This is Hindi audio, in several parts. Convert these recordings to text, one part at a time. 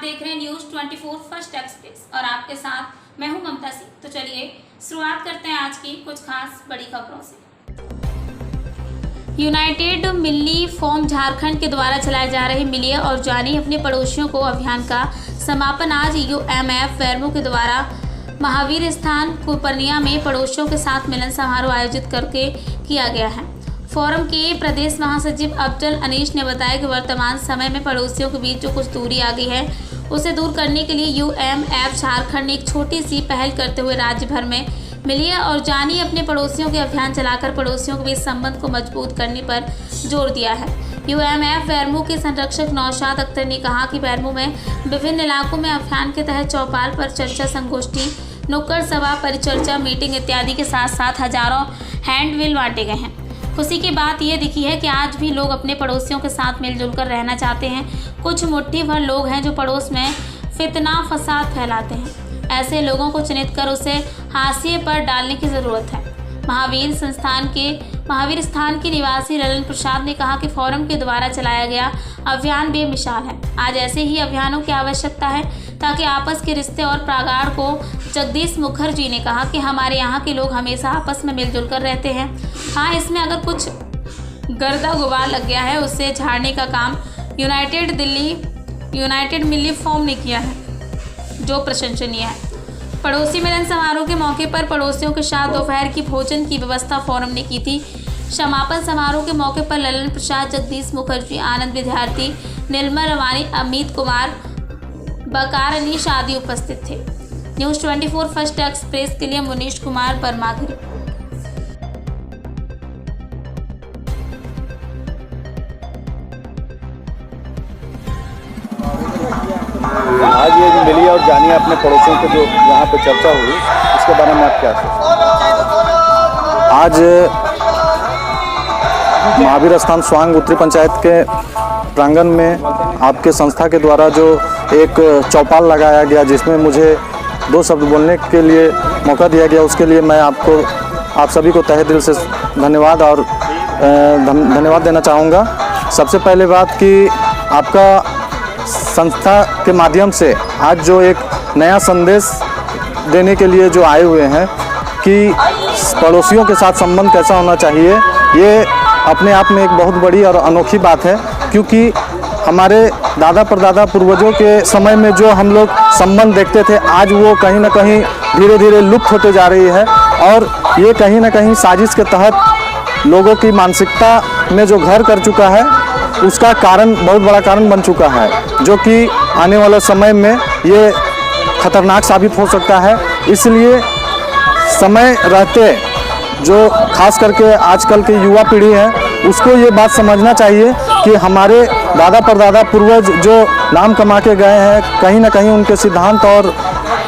देख रहे हैं न्यूज़ 24 फर्स्ट एक्सप्रेस और आपके साथ मैं हूं ममता सिंह। तो चलिए शुरुआत करते हैं आज की कुछ खास बड़ी खबरों से। यूनाइटेड मिली फॉर्म झारखंड के द्वारा चलाए जा रहे मिलिए और जानिए अपने पड़ोसियों को अभियान का समापन आज UMF वेरमो के द्वारा महावीर स्थान कुपरनिया में पड़ोसियों के साथ मिलन समारोह आयोजित करके किया गया है। फोरम के प्रदेश महासचिव अब्दुल अनीश ने बताया कि वर्तमान समय में पड़ोसियों के बीच जो कुछ दूरी आ गई है उसे दूर करने के लिए UMF झारखंड ने एक छोटी सी पहल करते हुए राज्य भर में मिलिए और जानिए अपने पड़ोसियों के अभियान चलाकर पड़ोसियों के बीच संबंध को मजबूत करने पर जोर दिया है। UMF वेरमो के संरक्षक नौशाद अख्तर ने कहा कि वेरमो में विभिन्न इलाकों में अभियान के तहत चौपाल पर चर्चा, संगोष्ठी, नुक्कड़ सभा, परिचर्चा, मीटिंग इत्यादि के साथ साथ हजारों हैंडबिल बांटे गए हैं। खुशी की बात यह दिखी है कि आज भी लोग अपने पड़ोसियों के साथ मिलजुल कर रहना चाहते हैं। कुछ मुट्ठी भर लोग हैं जो पड़ोस में फितना फसाद फैलाते हैं। ऐसे लोगों को चिन्हित कर उसे हाशिए पर डालने की ज़रूरत है। महावीर स्थान के निवासी ललन प्रसाद ने कहा कि फोरम के द्वारा चलाया गया अभियान बेमिसाल है। आज ऐसे ही अभियानों की आवश्यकता है ताकि आपस के रिश्ते और प्रगाढ़ को। जगदीश मुखर्जी ने कहा कि हमारे यहाँ के लोग हमेशा आपस में मिलजुल कर रहते हैं। हाँ, इसमें अगर कुछ गर्दा गुबार लग गया है उससे झाड़ने का काम यूनाइटेड मिली फॉर्म ने किया है, जो प्रशंसनीय है। पड़ोसी मिलन समारोह के मौके पर पड़ोसियों के साथ दोपहर की भोजन की व्यवस्था फोरम ने की थी। समापन समारोह के मौके पर ललन प्रसाद, जगदीश मुखर्जी, आनंद विद्यार्थी, नीलमा रवानी, अमित कुमार, बकार अनीश आदि उपस्थित थे। न्यूज़ 24 फर्स्ट एक्सप्रेस के लिए मुनीश कुमार परमाघरी। आज ये जो मिलिए और जानिए अपने पड़ोसियों को जो यहाँ पे चर्चा हुई उसके बारे में आप क्या सोचते हैं? आज महावीर स्थान स्वांग उत्तरी पंचायत के प्रांगण में आपके संस्था के द्वारा जो एक चौपाल लगाया गया जिसमें मुझे 2 शब्द बोलने के लिए मौका दिया गया, उसके लिए मैं आप सभी को तहे दिल से धन्यवाद देना चाहूँगा। सबसे पहले बात कि आपका संस्था के माध्यम से आज जो एक नया संदेश देने के लिए जो आए हुए हैं कि पड़ोसियों के साथ संबंध कैसा होना चाहिए, ये अपने आप में एक बहुत बड़ी और अनोखी बात है। क्योंकि हमारे दादा परदादा पूर्वजों के समय में जो हम लोग संबंध देखते थे, आज वो कहीं ना कहीं धीरे धीरे लुप्त होते जा रही है। और ये कहीं ना कहीं साजिश के तहत लोगों की मानसिकता में जो घर कर चुका है उसका कारण, बहुत बड़ा कारण बन चुका है, जो कि आने वाले समय में ये खतरनाक साबित हो सकता है। इसलिए समय रहते जो खास करके आजकल की युवा पीढ़ी है उसको ये बात समझना चाहिए कि हमारे दादा परदादा पूर्वज जो नाम कमा के गए हैं, कहीं ना कहीं उनके सिद्धांत और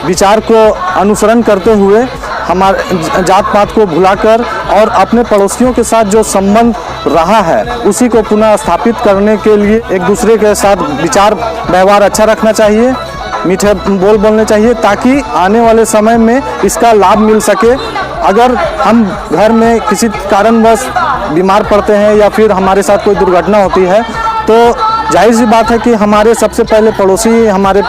विचार को अनुसरण करते हुए हमारे जात पात को भुलाकर और अपने पड़ोसियों के साथ जो संबंध रहा है उसी को पुनः स्थापित करने के लिए एक दूसरे के साथ विचार व्यवहार अच्छा रखना चाहिए, मीठे बोल बोलने चाहिए, ताकि आने वाले समय में इसका लाभ मिल सके। अगर हम घर में किसी कारणवश बीमार पड़ते हैं या फिर हमारे साथ कोई दुर्घटना होती है तो जाहिर सी बात है कि हमारे सबसे पहले पड़ोसी हमारे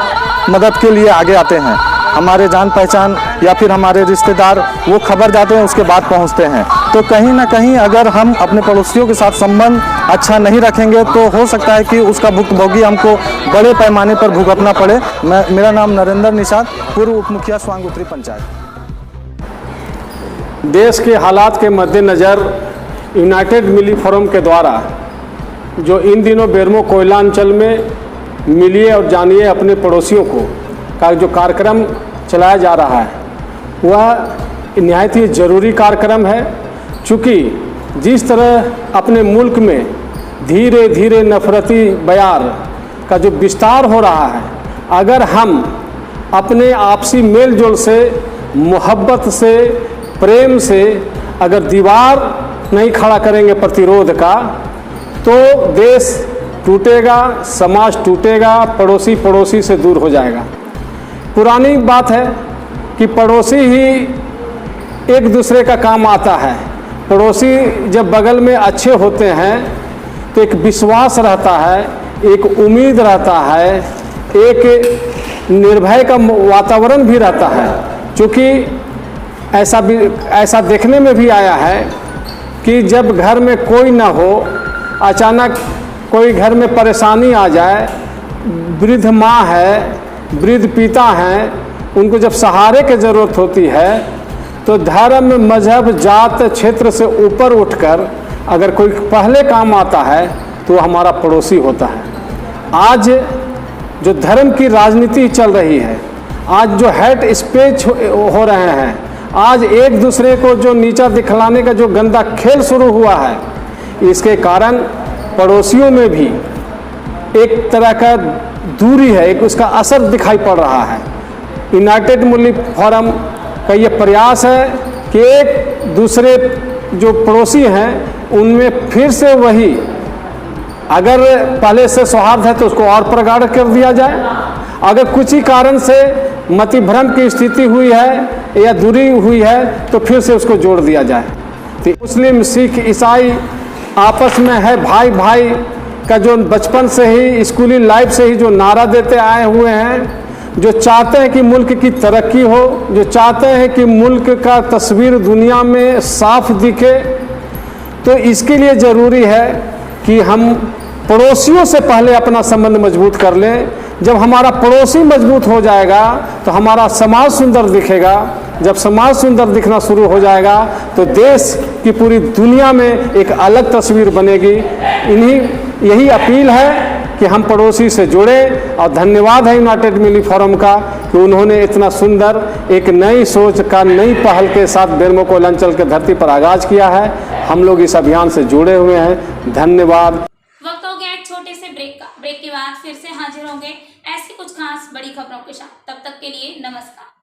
मदद के लिए आगे आते हैं। हमारे जान पहचान या फिर हमारे रिश्तेदार वो खबर जाते हैं, उसके बाद पहुंचते हैं। तो कहीं ना कहीं अगर हम अपने पड़ोसियों के साथ संबंध अच्छा नहीं रखेंगे तो हो सकता है कि उसका भुगतान हमको बड़े पैमाने पर भुगतना पड़े। मेरा नाम नरेंद्र निषाद, पूर्व उप मुखिया स्वांग उत्तरी पंचायत। देश के हालात के मद्देनज़र यूनाइटेड मिली फोरम के द्वारा जो इन दिनों बेरमो कोयलांचल में मिलिए और जानिए अपने पड़ोसियों को का जो कार्यक्रम चलाया जा रहा है वह निहायत ही ज़रूरी कार्यक्रम है। चूँकि जिस तरह अपने मुल्क में धीरे धीरे नफरती बयार का जो विस्तार हो रहा है, अगर हम अपने आपसी मेल जोल से, मोहब्बत से, प्रेम से अगर दीवार नहीं खड़ा करेंगे प्रतिरोध का, तो देश टूटेगा, समाज टूटेगा, पड़ोसी से दूर हो जाएगा। पुरानी बात है कि पड़ोसी ही एक दूसरे का काम आता है। पड़ोसी जब बगल में अच्छे होते हैं तो एक विश्वास रहता है, एक उम्मीद रहता है, एक निर्भय का वातावरण भी रहता है। क्योंकि ऐसा देखने में भी आया है कि जब घर में कोई ना हो, अचानक कोई घर में परेशानी आ जाए, वृद्ध माँ है, वृद्ध पिता हैं, उनको जब सहारे की ज़रूरत होती है तो धर्म, मजहब, जात, क्षेत्र से ऊपर उठकर अगर कोई पहले काम आता है तो हमारा पड़ोसी होता है। आज जो धर्म की राजनीति चल रही है, आज जो हेट स्पीच हो रहे हैं, आज एक दूसरे को जो नीचा दिखलाने का जो गंदा खेल शुरू हुआ है, इसके कारण पड़ोसियों में भी एक तरह का दूरी है, एक उसका असर दिखाई पड़ रहा है। यूनाइटेड मुस्लिम फोरम का ये प्रयास है कि एक दूसरे जो पड़ोसी हैं उनमें फिर से वही, अगर पहले से सौहार्द है तो उसको और प्रगाढ़ कर दिया जाए, अगर कुछ ही कारण से मतिभ्रम की स्थिति हुई है या दूरी हुई है तो फिर से उसको जोड़ दिया जाए। तो मुस्लिम, सिख, ईसाई आपस में है भाई भाई का जो बचपन से ही, स्कूली लाइफ से ही जो नारा देते आए हुए हैं, जो चाहते हैं कि मुल्क की तरक्की हो, जो चाहते हैं कि मुल्क का तस्वीर दुनिया में साफ दिखे, तो इसके लिए ज़रूरी है कि हम पड़ोसियों से पहले अपना संबंध मजबूत कर लें। जब हमारा पड़ोसी मजबूत हो जाएगा तो हमारा समाज सुंदर दिखेगा। जब समाज सुंदर दिखना शुरू हो जाएगा तो देश की पूरी दुनिया में एक अलग तस्वीर बनेगी। यही अपील है कि हम पड़ोसी से जुड़े, और धन्यवाद है यूनाइटेड मुस्लिम फोरम का कि उन्होंने इतना सुंदर एक नई सोच का, नई पहल के साथ बेरमो कोयलांचल के धरती पर आगाज किया है। हम लोग इस अभियान से जुड़े हुए हैं। धन्यवाद। वक्त हो गया एक छोटे से ब्रेक का। ब्रेक के बाद फिर से हाजिर होंगे ऐसी कुछ खास बड़ी खबरों के साथ। तब तक के लिए नमस्कार।